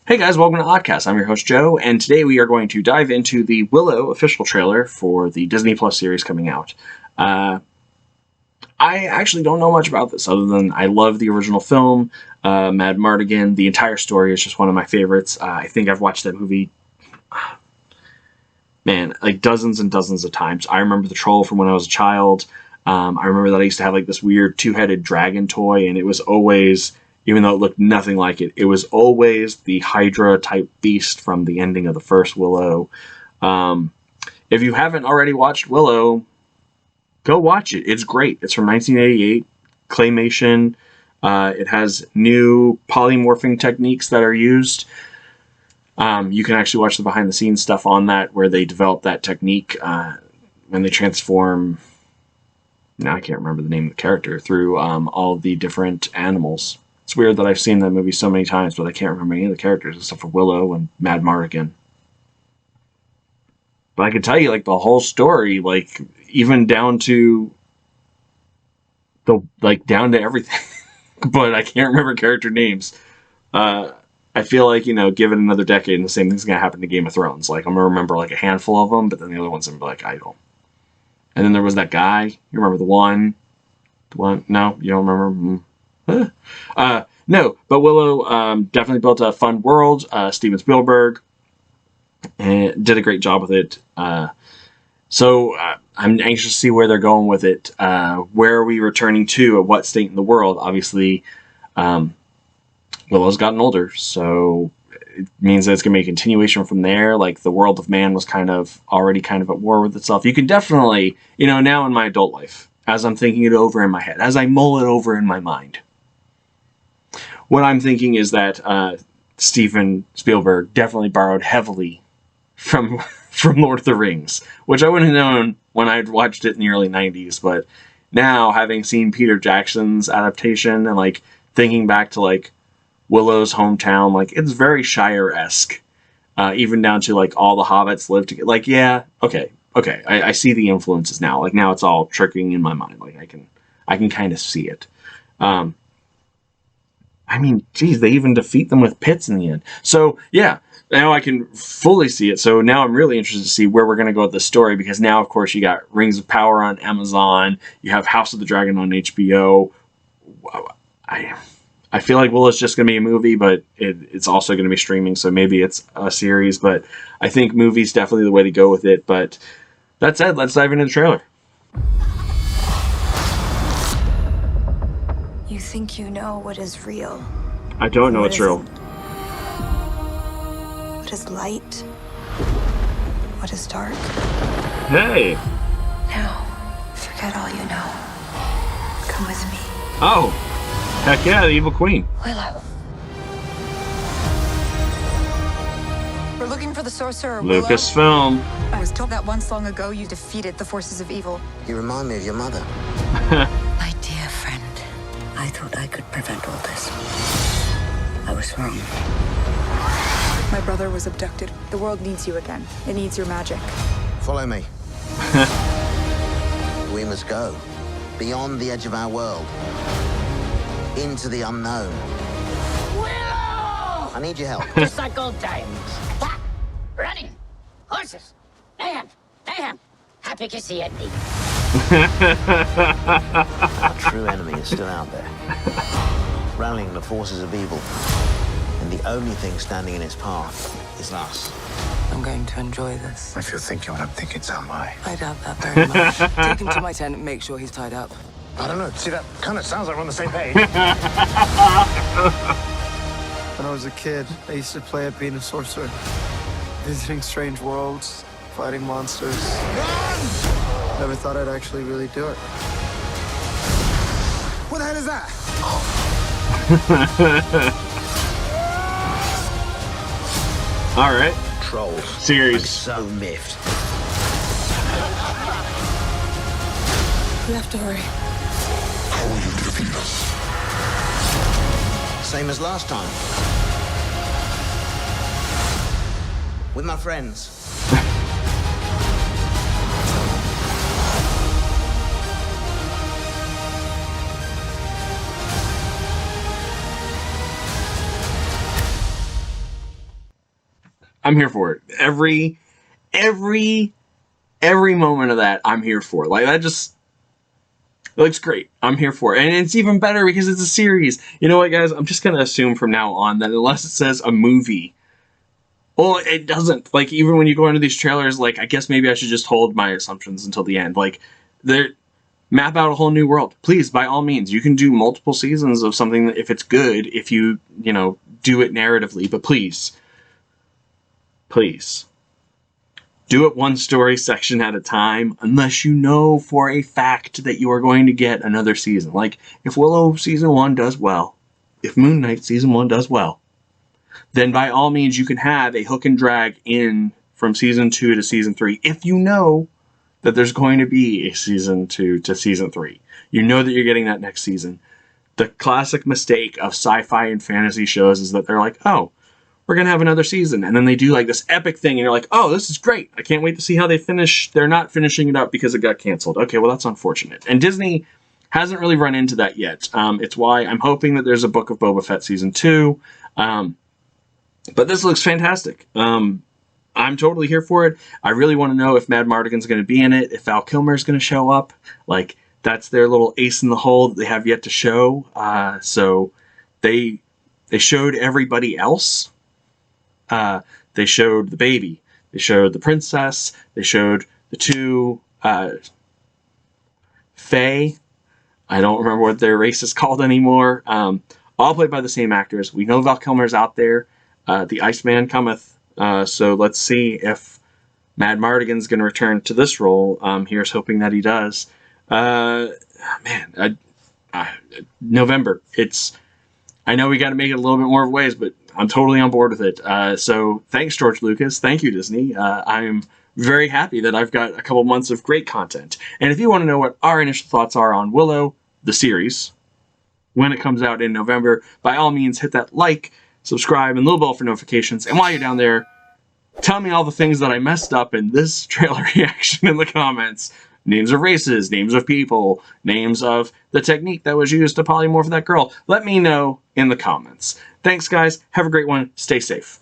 Hey guys, welcome to Oddcast. I'm your host Joe, and today we are going to dive into the Willow official trailer for the Disney Plus series coming out. I actually don't know much about this other than I love the original film, Mad Mardigan. The entire story is just one of my favorites. I think I've watched that movie, man, like dozens and dozens of times. I remember the troll from when I was a child. I remember that I used to have like this weird two-headed dragon toy, and it was always, even though it looked nothing like it, it was always the Hydra type beast from the ending of the first Willow. If you haven't already watched Willow, go watch it. It's great. It's from 1988, claymation. It has new polymorphing techniques that are used. You can actually watch the behind the scenes stuff on that, where they develop that technique when they transform. Now I can't remember the name of the character through all the different animals. It's weird that I've seen that movie so many times, but I can't remember any of the characters except for Willow and Mad Mardigan. But I can tell you, like, the whole story, like, even down to down to everything. But I can't remember character names. I feel like, give it another decade and the same thing's gonna happen to Game of Thrones. Like, I'm gonna remember like a handful of them, but then the other ones I'm gonna be like, I don't. And then there was that guy. You remember the one? The one? No, you don't remember? No, but Willow definitely built a fun world. Steven Spielberg did a great job with it. So I'm anxious to see where they're going with it. Where are we returning to? At what state in the world? Obviously, Willow's gotten older, so it means that it's going to be a continuation from there. Like, the world of man was already kind of at war with itself. You can definitely, now in my adult life, as I'm thinking it over in my head, as I mull it over in my mind, what I'm thinking is that Steven Spielberg definitely borrowed heavily from Lord of the Rings, which I wouldn't have known when I'd watched it in the early 90s, but now, having seen Peter Jackson's adaptation and, like, thinking back to, like, Willow's hometown, like, it's very Shire-esque, even down to, like, all the hobbits live together. Like, yeah, okay, I see the influences now. Like, now it's all trickling in my mind. Like, I can kind of see it. I mean, geez, they even defeat them with pits in the end. So, yeah, now I can fully see it. So now I'm really interested to see where we're going to go with the story, because now, of course, you got Rings of Power on Amazon. You have House of the Dragon on HBO. I feel like Willow's just going to be a movie, but it's also going to be streaming, so maybe it's a series. But I think movie's definitely the way to go with it. But that said, let's dive into the trailer. You think you know what is real? I don't know what's real. What is light? What is dark? Hey! Now, forget all you know. Come with me. Oh! Heck yeah, the evil queen. Willow. We're looking for the sorcerer, Willow. Lucasfilm. I was told that once long ago you defeated the forces of evil. You remind me of your mother. My dear friend, I thought I could prevent all this. I was wrong. My brother was abducted. The world needs you again. It needs your magic. Follow me. We must go beyond the edge of our world, into the unknown. Willow! I need your help. Just like old times. Clap, running, horses, mayhem, mayhem. Happy to see it. Our true enemy is still out there, rallying the forces of evil. And the only thing standing in its path is us. I'm going to enjoy this. If you're thinking what I'm thinking, so am I. I doubt that very much. Take him to my tent and make sure he's tied up. I don't know. See, that kind of sounds like we're on the same page. When I was a kid, I used to play at being a sorcerer. Visiting strange worlds, fighting monsters. Never thought I'd actually really do it. What the hell is that? All right. Trolls. Series. So miffed. We have to hurry. How will you defeat us? Same as last time. With my friends. I'm here for it. Every moment of that, I'm here for. Like, that just, it looks great. I'm here for it. And it's even better because it's a series. You know what, guys? I'm just going to assume from now on that unless it says a movie, well, it doesn't. Like, even when you go into these trailers, like, I guess maybe I should just hold my assumptions until the end. Like, map out a whole new world. Please, by all means. You can do multiple seasons of something that, if it's good, if you do it narratively. But please, do it one story section at a time, unless you know for a fact that you are going to get another season. Like, if Willow Season 1 does well, if Moon Knight Season 1 does well, then by all means you can have a hook and drag in from Season 2 to Season 3, if you know that there's going to be a Season 2 to Season 3. You know that you're getting that next season. The classic mistake of sci-fi and fantasy shows is that they're like, oh, we're going to have another season. And then they do like this epic thing and you're like, oh, this is great. I can't wait to see how they finish. They're not finishing it up because it got canceled. Okay, well, that's unfortunate. And Disney hasn't really run into that yet. It's why I'm hoping that there's a Book of Boba Fett Season 2. But this looks fantastic. I'm totally here for it. I really want to know if Mad Mardigan's going to be in it, if Val Kilmer's going to show up. Like, that's their little ace in the hole that they have yet to show. So they showed everybody else. They showed the baby. They showed the princess. They showed the two Fae. I don't remember what their race is called anymore. All played by the same actors. We know Val Kilmer's out there. The Iceman cometh. So let's see if Mad Mardigan's going to return to this role. Here's hoping that he does. November. I know we got to make it a little bit more ways, but I'm totally on board with it. So thanks, George Lucas. Thank you, Disney. I'm very happy that I've got a couple months of great content. And if you want to know what our initial thoughts are on Willow, the series, when it comes out in November, by all means, hit that like, subscribe, and little bell for notifications. And while you're down there, tell me all the things that I messed up in this trailer reaction in the comments. Names of races, names of people, names of the technique that was used to polymorph that girl. Let me know in the comments. Thanks, guys. Have a great one. Stay safe.